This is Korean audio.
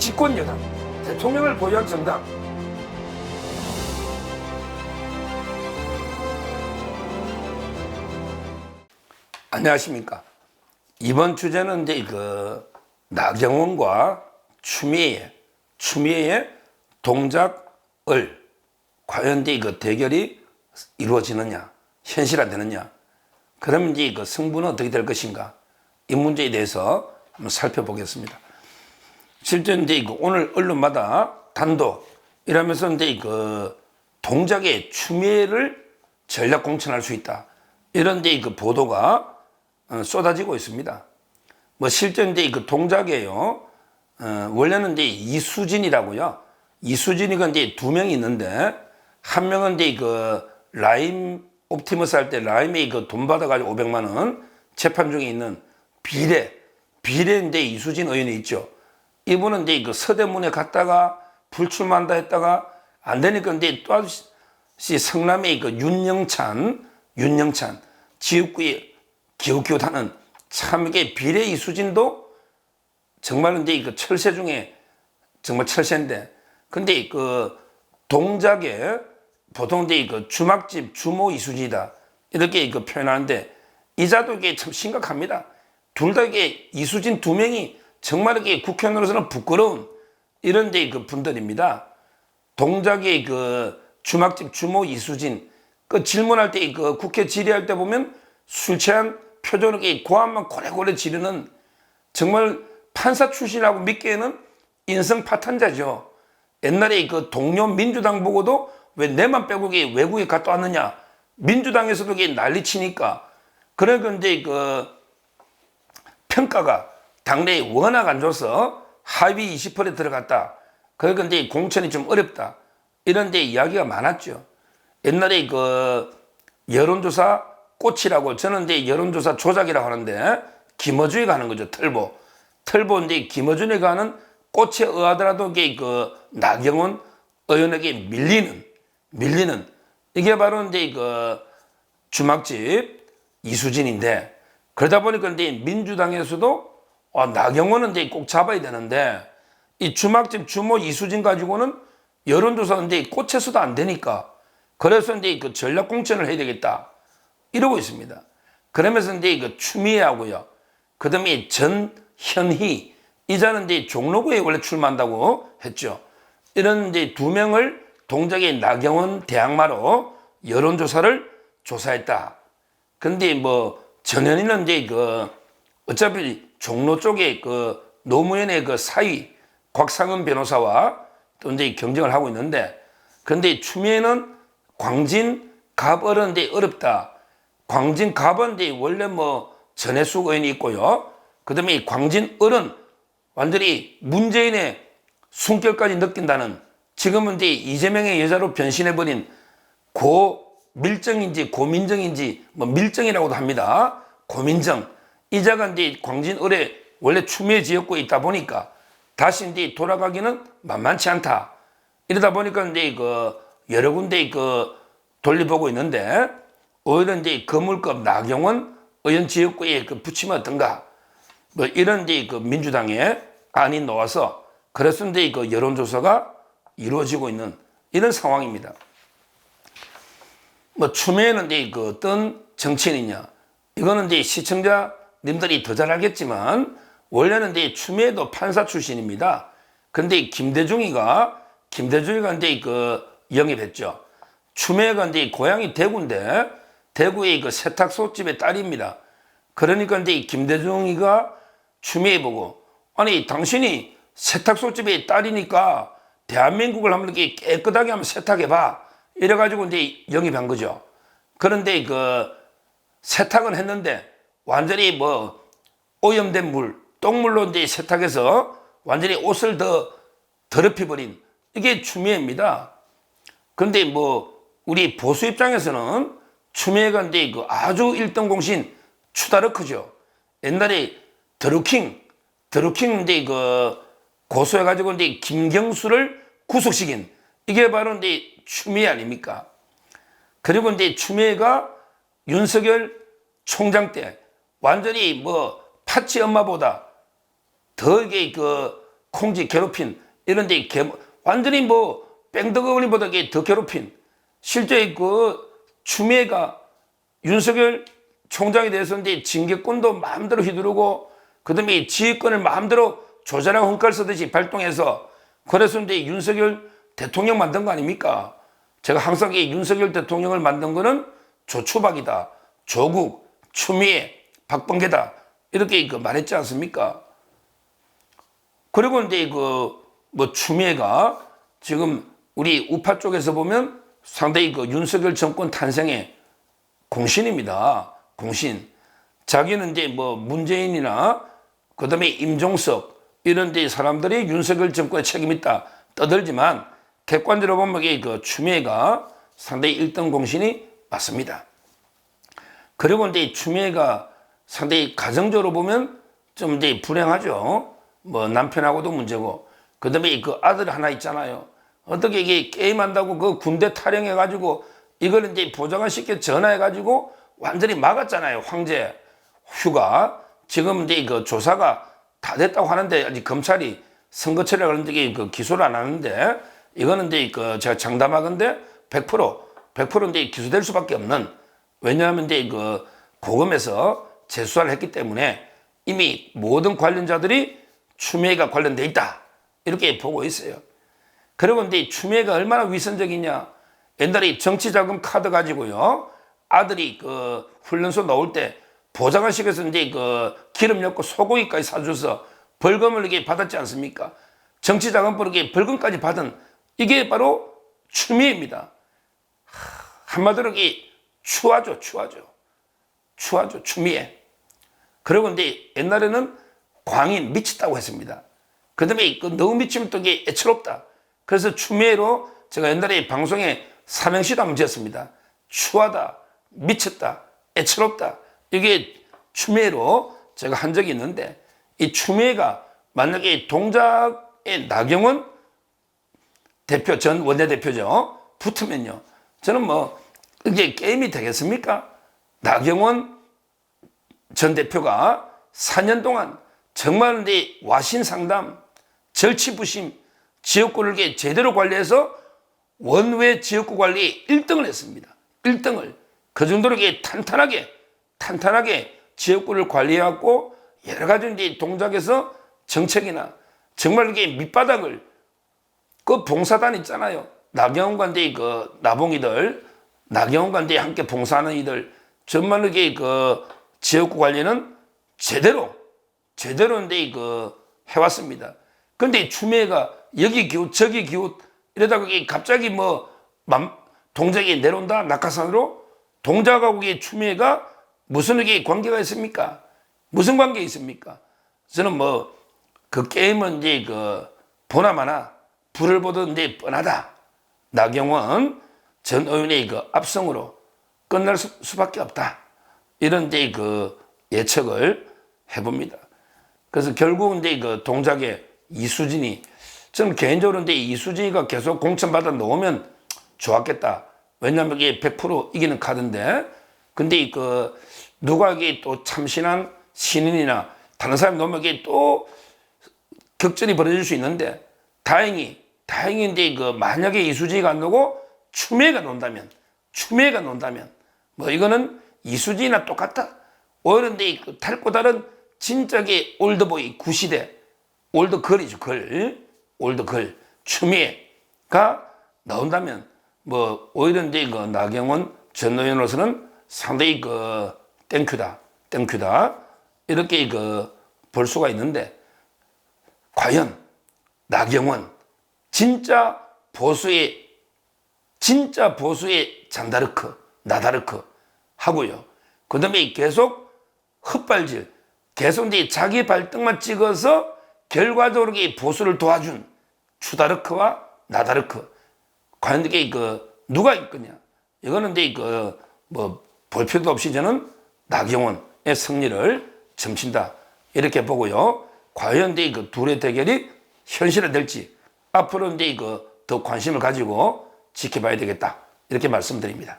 집권 여당, 대통령을 보유한 정당. 안녕하십니까. 이번 주제는 이제 나경원과 추미애의 동작을 과연 이제 대결이 이루어지느냐, 현실화되느냐, 그러면 이제 승부는 어떻게 될 것인가, 이 문제에 대해서 한번 살펴보겠습니다. 실제 이제 오늘 언론마다 단독 이러면서 이제 동작의 추미애를 전략 공천할 수 있다, 이런 이제 보도가 쏟아지고 있습니다. 뭐 실제 이제 동작이에요. 원래는 이제 이수진이라고요. 이수진이가 이제 두 명이 있는데, 한 명은 이제 라임 옵티머스 할 때 라임에 돈 받아가지고 500만 원 재판 중에 있는 비례 이제 이수진 의원이 있죠. 이분은 이제 서대문에 갔다가 불출마한다 했다가 안 되니까 이제 또 다시 성남의 윤영찬 지역구에 기웃기웃하는, 참 이게 비례 이수진도 정말 이제 철새 중에 정말 철새인데, 근데 동작에 보통 이제 주막집 주모 이수진이다 이렇게 표현하는데, 이자도 이게 참 심각합니다. 둘 다 이게 이수진 두 명이 정말 이게 국회의원으로서는 부끄러운 이런 이제 분들입니다. 동작의 주막집 주모 이수진, 질문할 때 국회 질의할 때 보면 술 취한 표정으로 고함만 고래고래 지르는, 정말 판사 출신이라고 믿기에는 인성 파탄자죠. 옛날에 동료 민주당 보고도 왜 내만 빼고 외국에 갔다 왔느냐, 민주당에서도 난리치니까. 그러니까 이제 평가가 당내에 워낙 안 좋아서 하위 20%에 들어갔다. 그러니까 이제 공천이 좀 어렵다, 이런 데 이야기가 많았죠. 옛날에 여론조사 꽃이라고, 저는 이제 여론조사 조작이라고 하는데, 김어준이가 하는 거죠. 털보 이제 김어준이가 하는 꽃에 의하더라도 이게 나경원 의원에게 밀리는 이게 바로 이제 주막집 이수진인데, 그러다 보니까 이제 민주당에서도 나경원은 이제 꼭 잡아야 되는데, 이 주막집 주모 이수진 가지고는 여론조사 이제 꽃에서도 안 되니까, 그래서 이제 전략 공천을 해야 되겠다 이러고 있습니다. 그러면서 이제 추미애하고요, 그 다음에 전현희, 이자는 이제 종로구에 원래 출마한다고 했죠. 이런 이제 두 명을 동작의 나경원 대항마로 여론조사를 조사했다. 근데 뭐 전현희는 이제 어차피 종로 쪽에 노무현의 사위 곽상은 변호사와 또 이제 경쟁을 하고 있는데, 근데 추미애는 광진 갑을은 이제 어렵다. 광진 갑은 이제 원래 뭐 전해숙 의원이 있고요. 그 다음에 광진 을은 완전히 문재인의 숨결까지 느낀다는, 지금은 이제 이재명의 여자로 변신해버린 고밀정인지 고민정인지 뭐 밀정이라고도 합니다. 고민정. 이자가 이제 광진 을에 원래 추미애 지역구에 있다 보니까 다시 이제 돌아가기는 만만치 않다. 이러다 보니까 이제 여러 군데 돌려보고 있는데, 오히려 이제 거물급 나경원 의원 지역구에 붙이면 어떤가, 뭐 이런 이제 민주당의 안이 나와서, 그래서 이제 여론조사가 이루어지고 있는 이런 상황입니다. 뭐 추미애는 이제 어떤 정치인이냐, 이거는 이제 시청자님들이 더 잘 알겠지만, 원래는 이제 추미애도 판사 출신입니다. 근데 김대중이가 이제 영입했죠. 추미애가 이제 고향이 대구인데, 대구의 세탁소집의 딸입니다. 그러니까 이제 김대중이가 추미애 보고, 아니 당신이 세탁소집의 딸이니까 대한민국을 한번 이렇게 깨끗하게 한번 세탁해봐, 이래가지고 이제 영입한 거죠. 그런데 세탁은 했는데 완전히 뭐 오염된 똥물로 이제 세탁해서 완전히 옷을 더 더럽혀버린, 이게 추미애입니다. 근데 뭐 우리 보수 입장에서는 추미애가 이제 아주 1등 공신 추다르크죠. 옛날에 드루킹 이제 고소해가지고 이제 김경수를 구속시킨, 이게 바로 이제 추미애 아닙니까? 그리고 이제 추미애가 윤석열 총장 때 완전히 뭐 파치 엄마보다 더 이게 콩지 괴롭힌 이런 데 완전히 뭐 뺑덕어머니보다 더 괴롭힌 실제 그 추미애가 윤석열 총장에 대해서 이제 징계권도 마음대로 휘두르고 그다음에 지휘권을 마음대로 조자랑 헝칼 쓰듯이 발동해서 그래서 이제 윤석열 대통령 만든 거 아닙니까? 제가 항상 이 윤석열 대통령을 만든 거는 조추박이다, 조국, 추미애, 박범계다 이렇게 말했지 않습니까? 그리고 이제 뭐 추미애가 지금 우리 우파 쪽에서 보면 상당히 윤석열 정권 탄생의 공신입니다. 공신. 자기는 이제 뭐 문재인이나 그다음에 임종석 이런 데 사람들이 윤석열 정권에 책임 있다 떠들지만 객관적으로 보면 추미애가 상당히 1등 공신이 맞습니다. 그리고 이제 추미애가 상당히 가정적으로 보면 좀 이제 불행하죠. 뭐 남편하고도 문제고 그다음에 아들 하나 있잖아요. 어떻게 이게 게임한다고 그 군대 탈영해가지고 이걸 이제 보좌관 씨께 전화해가지고 완전히 막았잖아요. 황제 휴가. 지금 이제 조사가 다 됐다고 하는데 아직 검찰이 선거 처리를 하는데 기소를 안 하는데 이거는 이제 제가 장담하건데 100% 이제 기소될 수밖에 없는 왜냐하면 이제 고검에서 재수사를 했기 때문에 이미 모든 관련자들이 추미애가 관련돼 있다 이렇게 보고 있어요. 그리고 이제 추미애가 얼마나 위선적이냐. 옛날에 정치자금 카드 가지고요. 아들이 훈련소 나올 때 보좌관실에서 이제 기름 넣고 소고기까지 사줘서 벌금을 이렇게 받았지 않습니까? 정치자금으로 벌금까지 받은 이게 바로 추미애입니다. 한마디로 추하죠. 추미애. 그리고 이제 옛날에는 광인 미쳤다고 했습니다. 그 다음에 너무 미치면 또 이게 애처롭다. 그래서 추미애로 제가 옛날에 방송에 삼행시도 한번 지었습니다. 추하다, 미쳤다, 애처롭다. 이게 추미애로 제가 한 적이 있는데 이 추미애가 만약에 동작의 나경원 대표 전 원내대표죠. 붙으면요. 저는 뭐 이게 게임이 되겠습니까? 나경원 전 대표가 4년 동안 정말 와신상담, 절치부심, 지역구를 제대로 관리해서 원외 지역구 관리 1등을 했습니다. 1등을. 그 정도로 탄탄하게 지역구를 관리해왔고 여러 가지 이제 동작에서 정책이나 정말 이게 밑바닥을 봉사단 있잖아요. 나경원과 이제 나봉이들, 나경원과 이제 함께 봉사하는 이들 정말 이게 지역구 관리는 제대로 이제 해왔습니다. 근데 추미애가 여기 기웃 저기 기웃 이러다가 갑자기 동작이 내려온다 낙하산으로 동작하고 추미애가 무슨 이게 관계가 있습니까? 무슨 관계 있습니까? 저는 그 게임은 이제 보나마나 불을 보던 데 뻔하다. 나경원 전 의원의 압승으로 끝날 수밖에 없다. 이런 이제 예측을 해봅니다. 그래서 결국은 이제 동작의 이수진이 저는 개인적으로 근데 이수진이가 계속 공천받아 놓으면 좋았겠다. 왜냐하면 이게 100% 이기는 카드인데 근데 누가 이게 또 참신한 신인이나 다른 사람이 놓으면 이게 또 격전이 벌어질 수 있는데 다행히 이제 만약에 이수진이가 안 놓고 추미애가 논다면 이거는 이수진이나 똑같다. 오히려 근데 달고 다른 진짜게 올드보이 구시대 올드걸이죠. 올드걸 추미애가 나온다면 오히려 이제 나경원 전 의원으로서는 상당히 땡큐다 이렇게 볼 수가 있는데 과연 나경원 진짜 보수의 잔다르크 나다르크 하고요. 그 다음에 계속 헛발질 계속 이제 자기 발등만 찍어서 결과적으로 보수를 도와준 추다르크와 나다르크 과연 이게 누가 있겠냐? 이거는 이제 볼 필요도 없이 저는 나경원의 승리를 점친다 이렇게 보고요. 과연 이제 둘의 대결이 현실화될지 앞으로 이제 더 관심을 가지고 지켜봐야 되겠다 이렇게 말씀드립니다.